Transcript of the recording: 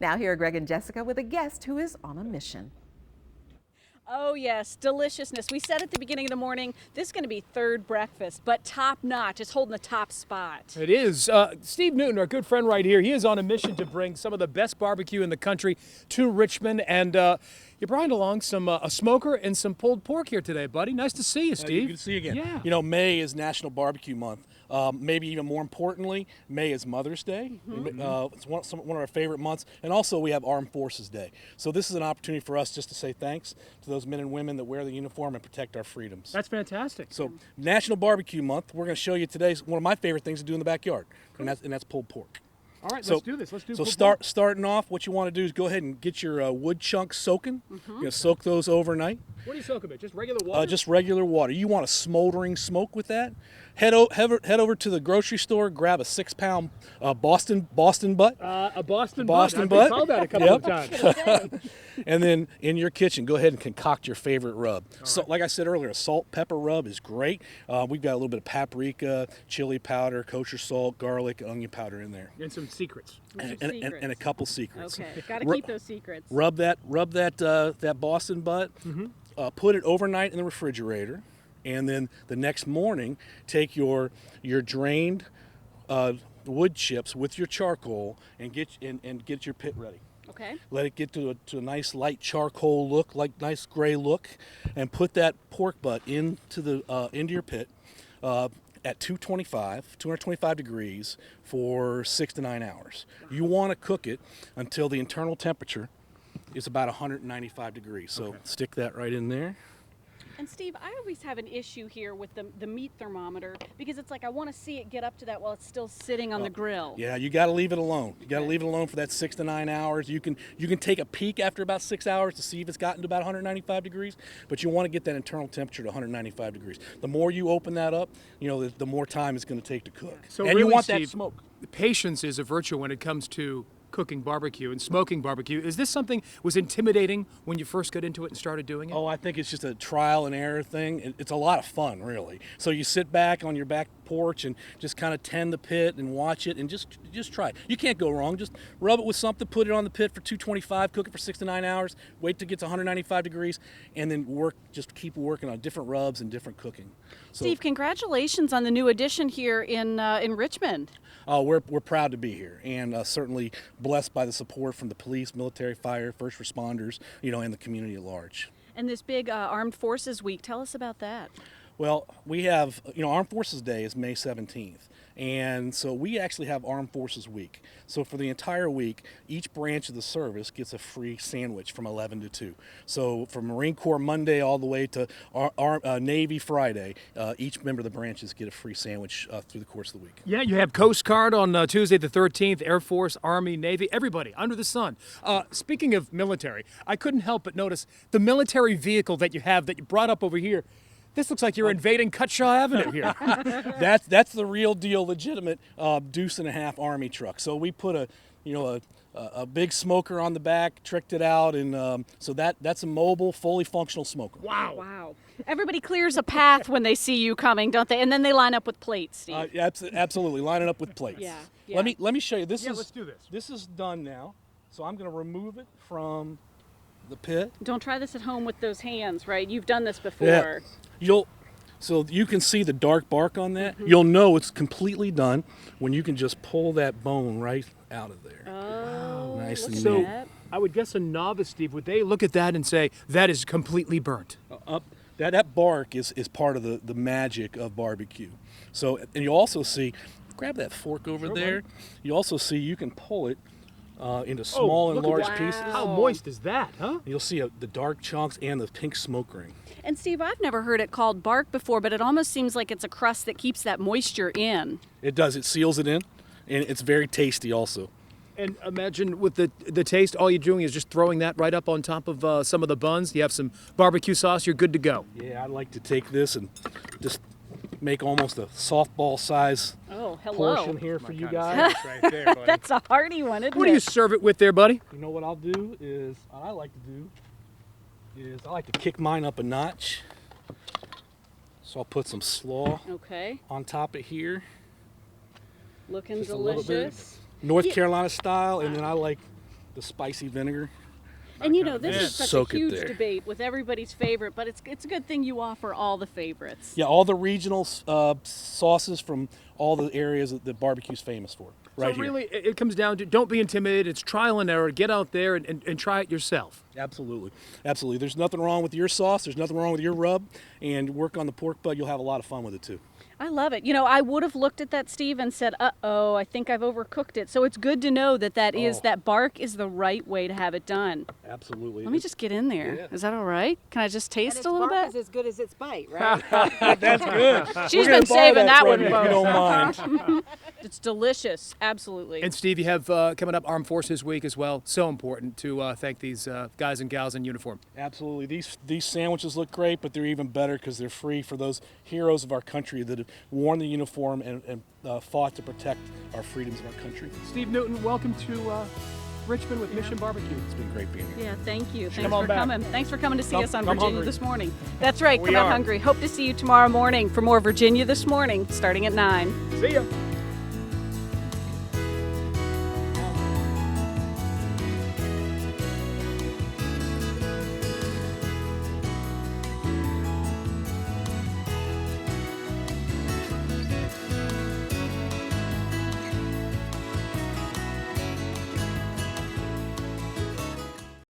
Now here are Greg and Jessica with a guest who is on a mission. Oh yes, deliciousness. We said at the beginning of the morning, this is going to be third breakfast, but top notch. It's holding the top spot. It is. Steve Newton, our good friend right here, he is on a mission to bring some of the best barbecue in the country to Richmond. And you brought along some a smoker and some pulled pork here today, buddy. Nice to see you, Steve. Good to see you again. Yeah. You know, May is National Barbecue Month. Maybe even more importantly, May is Mother's Day. It's one of our favorite months. And also we have Armed Forces Day. So this is an opportunity for us just to say thanks to those men and women that wear the uniform and protect our freedoms. That's fantastic. So National Barbecue Month, we're going to show you today one of my favorite things to do in the backyard, and that's pulled pork. All right, let's do this. Let's do So pulled pork. starting off, what you want to do is go ahead and get your wood chunks soaking. You're going to soak those overnight. What do you soak them in? Just regular water? Just regular water. You want a smoldering smoke with that. Head over to the grocery store, grab a 6-pound Boston butt. A Boston butt. I've been called that a couple of times. And then in your kitchen, go ahead and concoct your favorite rub. So, like I said earlier, a salt pepper rub is great. We've got a little bit of paprika, chili powder, kosher salt, garlic, onion powder in there. And some secrets. And a couple secrets. Okay, got to keep those secrets. Rub that Boston butt. Put it overnight in the refrigerator, and then the next morning, take your drained wood chips with your charcoal and get your pit ready. Okay. Let it get to a nice light charcoal look, like nice gray look, and put that pork butt into your pit at 225 degrees for 6 to 9 hours. You want to cook it until the internal temperature is about 195 degrees. So stick that right in there. And Steve, I always have an issue here with the meat thermometer because it's like I want to see it get up to that while it's still sitting on the grill. Yeah, you got to leave it alone. You got to leave it alone for that 6 to 9 hours. You can take a peek after about 6 hours to see if it's gotten to about 195 degrees, but you want to get that internal temperature to 195 degrees. The more you open that up, the more time it's going to take to cook. So and really, you want Steve, that smoke. Patience is a virtue when it comes to cooking barbecue and smoking barbecue. Is this something was intimidating when you first got into it and started doing it? Oh, I think it's just a trial and error thing. It's a lot of fun, really. So you sit back on your back porch and just kind of tend the pit and watch it and just try it. You can't go wrong. Just rub it with something, put it on the pit for 225, cook it for 6 to 9 hours, wait till it gets 195 degrees, and then just keep working on different rubs and different cooking. So, Steve, congratulations on the new addition here in Richmond. we're proud to be here, and certainly blessed by the support from the police, military, fire, first responders, and the community at large. And this big Armed Forces Week, tell us about that. Well, we have, Armed Forces Day is May 17th. And so we actually have Armed Forces Week. So for the entire week, each branch of the service gets a free sandwich from 11 to 2. So from Marine Corps Monday all the way to Navy Friday, each member of the branches get a free sandwich through the course of the week. Yeah, you have Coast Guard on Tuesday the 13th, Air Force, Army, Navy, everybody under the sun. Speaking of military, I couldn't help but notice the military vehicle that you have that you brought up over here. This looks like you're invading Cutshaw Avenue here. That's the real deal, legitimate deuce and a half Army truck. So we put a big smoker on the back, tricked it out, and so that's a mobile, fully functional smoker. Wow. Wow. Everybody clears a path when they see you coming, don't they? And then they line up with plates, Steve. Absolutely, line it up with plates. Yeah. Let me show you. Let's do this. This is done now. So I'm going to remove it from the pit. Don't try this at home with those hands, right? You've done this before. So you can see the dark bark on that. You'll know it's completely done when you can just pull that bone right out of there. Oh, Nice and look neat. at So that. I would guess a novice, Steve, would they look at that and say, that is completely burnt? That bark is part of the magic of barbecue. So, and you also see, grab that fork over there. You also see you can pull it into small and look at large that. pieces. How moist is that, huh? You'll see the dark chunks and the pink smoke ring. And Steve, I've never heard it called bark before, but it almost seems like it's a crust that keeps that moisture in. It does. It seals it in, and it's very tasty also. And imagine with the taste, all you're doing is just throwing that right up on top of some of the buns. You have some barbecue sauce, you're good to go. Yeah, I'd like to take this and just make almost a softball size portion here for you guys. Right there, buddy. That's a hearty one, isn't What do you it? serve it with there, buddy? You know what I'll do is, what I like to do is I like to kick mine up a notch. So I'll put some slaw Okay, on top of here, looking just a little bit. delicious. North Carolina style, and then I like the spicy vinegar. And you know, this is such Soak a it huge there. debate with everybody's favorite, but it's a good thing you offer all the favorites. Yeah, all the regional sauces from all the areas that barbecue's famous for. Right So here. really, it comes down to don't be intimidated. It's trial and error. Get out there and try it yourself. Absolutely. Absolutely. There's nothing wrong with your sauce. There's nothing wrong with your rub. And work on the pork butt. You'll have a lot of fun with it, too. I love it. You know, I would have looked at that, Steve, and said, uh-oh, I think I've overcooked it. So it's good to know that that bark is the right way to have it done. Absolutely. Let me just get in there. Yeah. Is that all right? Can I just taste a little bit? is as good as its bite, right? That's good. She's We're gonna been buy saving that from one, you, if you folks. don't mind. It's delicious. Absolutely. And Steve, you have coming up Armed Forces Week as well. So important to thank these guys and gals in uniform. Absolutely. These sandwiches look great, but they're even better because they're free for those heroes of our country that have worn the uniform and fought to protect our freedoms of our country. Steve Newton, welcome to Richmond with Mission BBQ. It's been great being here. Yeah, thank you. Thanks Come on for back. coming. Thanks for coming to see Come- us on come Virginia hungry. This Morning. That's right. We Come out are. hungry. Hope to see you tomorrow morning for more Virginia This Morning, starting at 9. See ya.